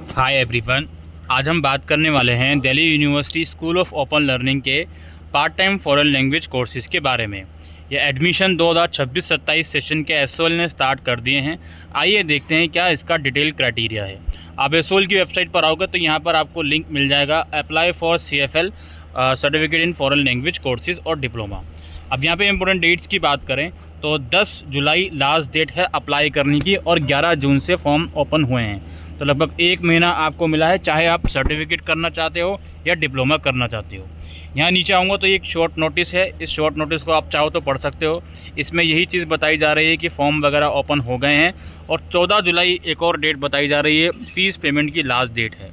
Hi everyone. आज हम बात करने वाले हैं Delhi university school of open learning के part time foreign language courses के बारे में। ये एडमिशन 2026-27 सेशन के एसओएल ने स्टार्ट कर दिए हैं। आइए देखते हैं क्या इसका डिटेल क्राइटेरिया है। आप एसओएल की वेबसाइट पर आओगे तो यहाँ पर आपको लिंक मिल जाएगा apply for CFL certificate in foreign language courses और डिप्लोमा। अब यहाँ पे इंपॉर्टेंट डेट्स की बात करें तो 10 जुलाई लास्ट डेट है अप्लाई करने की और 11 जून से फॉर्म ओपन हुए हैं। तो लगभग एक महीना आपको मिला है, चाहे आप सर्टिफिकेट करना चाहते हो या डिप्लोमा करना चाहते हो। यहाँ नीचे आऊँगा तो ये एक शॉर्ट नोटिस है। इस शॉर्ट नोटिस को आप चाहो तो पढ़ सकते हो। इसमें यही चीज़ बताई जा रही है कि फॉर्म वगैरह ओपन हो गए हैं और 14 जुलाई एक और डेट बताई जा रही है, फ़ीस पेमेंट की लास्ट डेट है।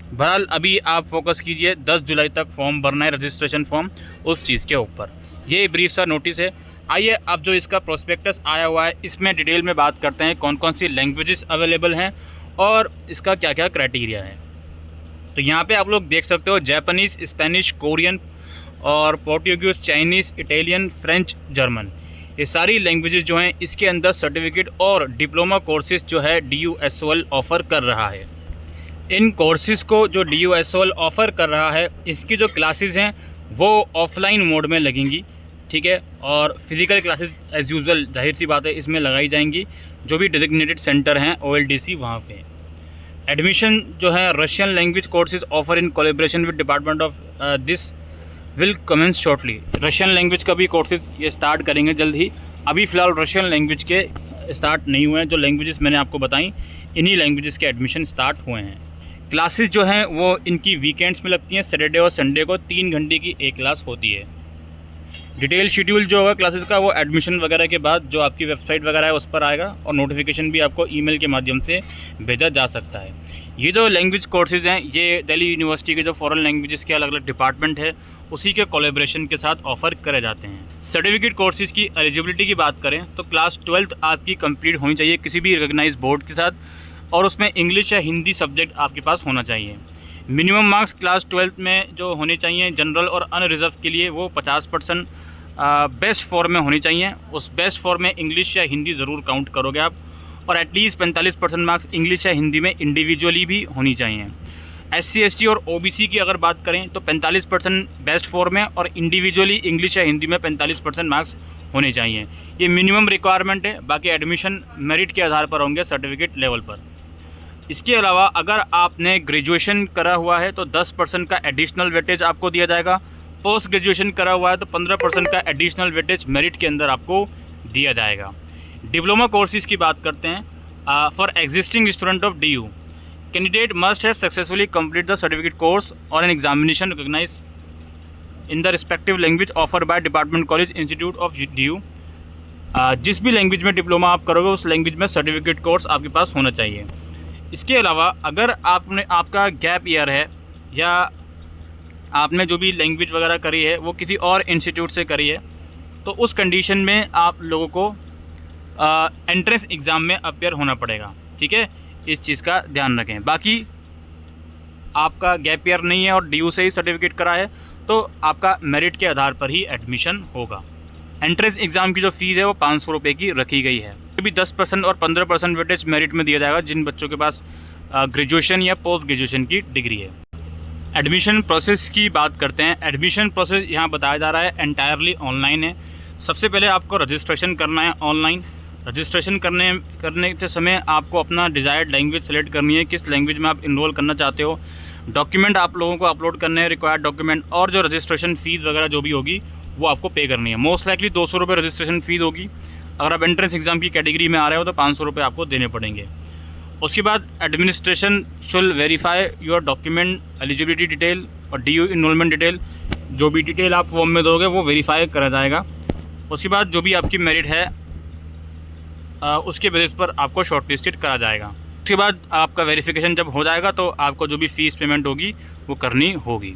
बहरहाल अभी आप फोकस कीजिए 10 जुलाई तक फॉर्म भरना है, रजिस्ट्रेशन फॉर्म, उस चीज़ के ऊपर। ये ब्रीफ सा नोटिस है। आइए अब जो इसका प्रोस्पेक्टस आया हुआ है इसमें डिटेल में बात करते हैं कौन कौन सी लैंग्वेजेस अवेलेबल हैं और इसका क्या क्या क्राइटेरिया है। तो यहाँ पे आप लोग देख सकते हो जापानीज़, स्पेनिश, कोरियन और Portuguese, Chinese, Italian, French, German, ये सारी लैंग्वेजेस जो हैं इसके अंदर सर्टिफिकेट और डिप्लोमा कोर्सेज़ जो है DUSOL ऑफ़र कर रहा है। इन कोर्सेज़ को जो DUSOL ऑफ़र कर रहा है इसकी जो क्लासेस हैं वो ऑफलाइन मोड में लगेंगी, ठीक है, और फिज़िकल क्लासेस एज़ यूजुअल जाहिर सी बात है इसमें लगाई जाएंगी। जो भी डेजिग्नेटेड सेंटर हैं OLDC वहाँ पे एडमिशन जो है Russian language courses offer in collaboration with department of this will commence shortly. Russian language का भी कोर्सेज ये स्टार्ट करेंगे जल्द ही। अभी फ़िलहाल रशियन लैंग्वेज के स्टार्ट नहीं हुए हैं। जो लैंग्वेजेस मैंने आपको बताई इन्हीं लैंग्वेजेस के एडमिशन स्टार्ट हुए हैं। क्लासेस जो हैं वो इनकी वीकेंड्स में लगती हैं। सैटरडे और संडे को 3 घंटे की एक क्लास होती है। डिटेल शेड्यूल जो होगा क्लासेस का वो एडमिशन वगैरह के बाद जो आपकी वेबसाइट वगैरह है उस पर आएगा और नोटिफिकेशन भी आपको ईमेल के माध्यम से भेजा जा सकता है। ये जो लैंग्वेज कोर्सेज़ हैं ये दिल्ली यूनिवर्सिटी के जो फॉरेन लैंग्वेजेस के अलग अलग डिपार्टमेंट है उसी के कोलैबोरेशन के साथ ऑफ़र करे जाते हैं। सर्टिफिकेट कोर्सेज़ की एलिजिबिलिटी की बात करें तो क्लास 12th आपकी कंप्लीट होनी चाहिए किसी भी रिकग्नाइज बोर्ड के साथ, और उसमें इंग्लिश या हिंदी सब्जेक्ट आपके पास होना चाहिए। मिनिमम मार्क्स क्लास 12th में जो होने चाहिए जनरल और अनरिजर्व के लिए वो 50% बेस्ट फॉर्म में होनी चाहिए। उस बेस्ट फॉर्म में इंग्लिश या हिंदी ज़रूर काउंट करोगे आप, और एटलीस्ट 45% मार्क्स इंग्लिश या हिंदी में इंडिविजुअली भी होनी चाहिए। SC ST और OBC की अगर बात करें तो 45% बेस्ट फॉर्म में और इंडिविजुअली इंग्लिश या हिंदी में 45% मार्क्स होने चाहिए। ये मिनिमम रिक्वायरमेंट है। बाकी एडमिशन मेरिट के आधार पर होंगे सर्टिफिकेट लेवल पर। इसके अलावा अगर आपने ग्रेजुएशन करा हुआ है तो 10% का एडिशनल वेटेज आपको दिया जाएगा। पोस्ट ग्रेजुएशन करा हुआ है तो 15% का एडिशनल वेटेज मेरिट के अंदर आपको दिया जाएगा। डिप्लोमा कोर्सेज़ की बात करते हैं। For existing student of DU candidate must have successfully complete the certificate course और an examination recognise in the respective language offer by department college institute of DU। जिस भी लैंग्वेज में डिप्लोमा आप करोगे उस लैंग्वेज में सर्टिफिकेट कोर्स आपके पास होना चाहिए। इसके अलावा अगर आपका गैप ईयर है या आपने जो भी लैंग्वेज वगैरह करी है वो किसी और इंस्टीट्यूट से करी है तो उस कंडीशन में आप लोगों को एंट्रेंस एग्ज़ाम में अपीयर होना पड़ेगा, ठीक है, इस चीज़ का ध्यान रखें। बाकी आपका गैप ईयर नहीं है और DU से ही सर्टिफिकेट करा है तो आपका मेरिट के आधार पर ही एडमिशन होगा। एंट्रेंस एग्ज़ाम की जो फ़ीस है वो 500 रुपये की रखी गई है। भी 10% और 15% वेटेज मेरिट में दिया जाएगा जिन बच्चों के पास ग्रेजुएशन या पोस्ट ग्रेजुएशन की डिग्री है। एडमिशन प्रोसेस की बात करते हैं। एडमिशन प्रोसेस यहाँ बताया जा रहा है एंटायरली ऑनलाइन है। सबसे पहले आपको रजिस्ट्रेशन करना है ऑनलाइन। रजिस्ट्रेशन करने के समय आपको अपना डिज़ायर्ड लैंग्वेज सेलेक्ट करनी है, किस लैंग्वेज में आप इनरोल करना चाहते हो। डॉक्यूमेंट आप लोगों को अपलोड करने हैं, रिक्वायर्ड डॉक्यूमेंट, और जो रजिस्ट्रेशन फ़ीस वगैरह जो भी होगी वो आपको पे करनी है। मोस्ट लाइकली 200 रुपये रजिस्ट्रेशन फ़ीस होगी। अगर आप एंट्रेंस एग्ज़ाम की कैटेगरी में आ रहे हो तो 500 रुपये आपको देने पड़ेंगे। उसके बाद administration शुल verify your document eligibility detail और DU इनरोलमेंट डिटेल, जो भी डिटेल आप फॉर्म में दोगे वो वेरीफाई करा जाएगा। उसके बाद जो भी आपकी मेरिट है उसके बेसिस पर आपको शॉर्टलिस्टेड करा जाएगा। उसके बाद आपका वेरिफिकेशन जब हो जाएगा तो आपको जो भी फ़ीस पेमेंट होगी वो करनी होगी।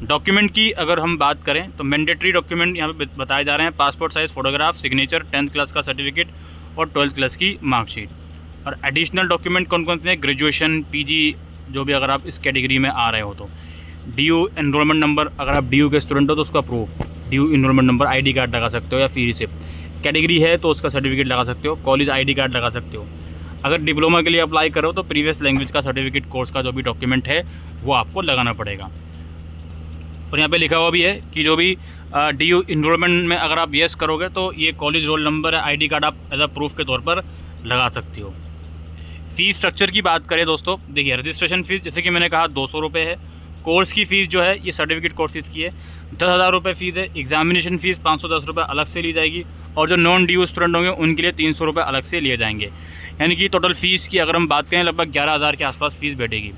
डॉक्यूमेंट की अगर हम बात करें तो मैंडेटरी डॉक्यूमेंट यहाँ पे बताए जा रहे हैं। Passport size photograph, signature, 10th class का सर्टिफिकेट और 12th क्लास की मार्कशीट। और एडिशनल डॉक्यूमेंट कौन कौन से हैं? ग्रेजुएशन, PG, जो भी अगर आप इस कैटेगरी में आ रहे हो तो DU एनरोलमेंट नंबर, अगर आप DU के स्टूडेंट हो तो उसका proof, DU enrolment number, ID card लगा सकते हो या फी रिसिप्ट। कैटेगरी है तो उसका सर्टिफिकेट लगा सकते हो, कॉलेज ID कार्ड लगा सकते हो। अगर डिप्लोमा के लिए अप्लाई करो तो प्रीवियस लैंग्वेज का सर्टिफिकेट कोर्स का जो भी डॉक्यूमेंट है वो आपको लगाना पड़ेगा। और यहाँ पे लिखा हुआ भी है कि जो भी DU इनरोलमेंट में अगर आप येस करोगे तो ये कॉलेज रोल नंबर है, ID कार्ड आप एज अ प्रूफ के तौर पर लगा सकती हो। फ़ीस स्ट्रक्चर की बात करें दोस्तों, देखिए रजिस्ट्रेशन फ़ीस जैसे कि मैंने कहा 200 रुपये है। कोर्स की फ़ीस जो है ये सर्टिफिकेट कोर्सेज़ की है 10,000 रुपये फ़ीस है। एग्जामिनेशन फ़ीस 510 रुपये अलग से ली जाएगी और जो नॉन DU स्टूडेंट होंगे उनके लिए 300 रुपये अलग से लिए जाएंगे। यानी कि टोटल फ़ीस की अगर हम बात करें लगभग 11,000 के आसपास फ़ीस बैठेगी।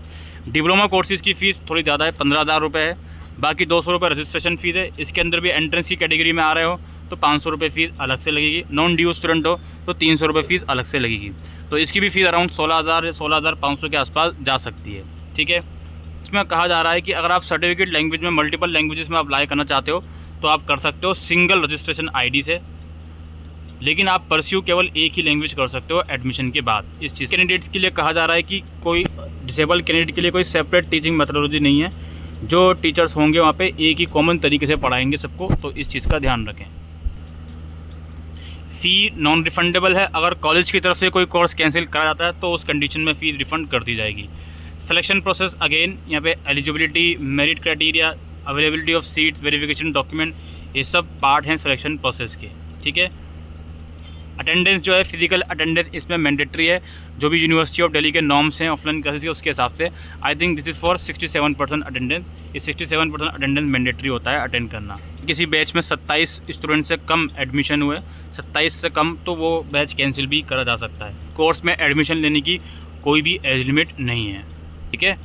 डिप्लोमा कोर्सेज़ की फ़ीस थोड़ी ज़्यादा है, 15,000 रुपये है। बाकी 200 रुपये रजिस्ट्रेशन फ़ीस है। इसके अंदर भी एंट्रेंस की कैटेगरी में आ रहे हो तो 500 रुपये फ़ीस अलग से लगेगी। नॉन DU स्टूडेंट हो तो 300 रुपये फ़ीस अलग से लगेगी। तो इसकी भी फ़ीस अराउंड 16,000 या 16,500 के आसपास जा सकती है। ठीक है, इसमें कहा जा रहा है कि अगर आप सर्टिफिकेट लैंग्वेज में मल्टीपल लैंग्वेजेस में अप्लाई करना चाहते हो तो आप कर सकते हो सिंगल रजिस्ट्रेशन ID से, लेकिन आप परस्यू केवल एक ही लैंग्वेज कर सकते हो एडमिशन के बाद। इस चीज़ कैंडिडेट्स के लिए कहा जा रहा है कि कोई डिसेबल कैंडिडेट के लिए कोई सेपरेट टीचिंग मेथोडोलॉजी नहीं है। जो टीचर्स होंगे वहाँ पे एक ही कॉमन तरीके से पढ़ाएंगे सबको, तो इस चीज़ का ध्यान रखें। फ़ी नॉन रिफंडेबल है। अगर कॉलेज की तरफ से कोई कोर्स कैंसिल करा जाता है तो उस कंडीशन में फ़ी रिफ़ंड कर दी जाएगी। सिलेक्शन प्रोसेस अगेन यहाँ पे eligibility, merit criteria, availability of seats, verification document, ये सब पार्ट हैं सिलेक्शन प्रोसेस के। ठीक है, अटेंडेंस जो है फिजिकल अटेंडेंस इसमें मैंडेटरी है। जो भी यूनिवर्सिटी ऑफ दिल्ली के नॉर्म्स हैं ऑफलाइन क्लासेस के उसके हिसाब से I think this is for 67% attendance. ये 67% अटेंडेंस मैंडेटरी होता है अटेंड करना। किसी बैच में 27 स्टूडेंट से कम एडमिशन हुए, 27 से कम, तो वो बैच कैंसिल भी करा जा सकता है। कोर्स में एडमिशन लेने की कोई भी एज लिमिट नहीं है। ठीक है,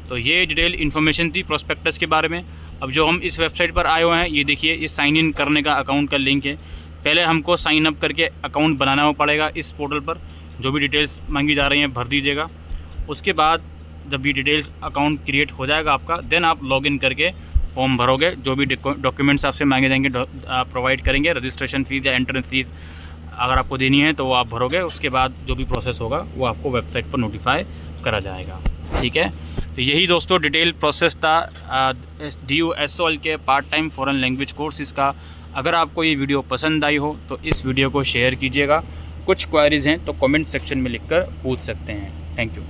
तो ये डिटेल इन्फॉर्मेशन थी प्रोस्पेक्टस के बारे में। अब जो हम इस वेबसाइट पर आए हुए हैं ये देखिए, ये साइन इन करने का अकाउंट का लिंक है। पहले हमको साइन अप करके अकाउंट बनाना पड़ेगा इस पोर्टल पर। जो भी डिटेल्स मांगी जा रही हैं भर दीजिएगा। उसके बाद जब ये डिटेल्स अकाउंट क्रिएट हो जाएगा आपका, देन आप लॉगिन करके फॉर्म भरोगे। जो भी डॉक्यूमेंट्स आपसे मांगे जाएंगे आप प्रोवाइड करेंगे। रजिस्ट्रेशन फ़ीस या एंट्रेंस फ़ीस अगर आपको देनी है तो वो आप भरोगे। उसके बाद जो भी प्रोसेस होगा वो आपको वेबसाइट पर नोटिफाई करा जाएगा। ठीक है, तो यही दोस्तों डिटेल प्रोसेस था DU SOL के part time foreign language courses का। अगर आपको ये वीडियो पसंद आई हो तो इस वीडियो को शेयर कीजिएगा। कुछ क्वेरीज़ हैं तो कमेंट सेक्शन में लिखकर पूछ सकते हैं। Thank you.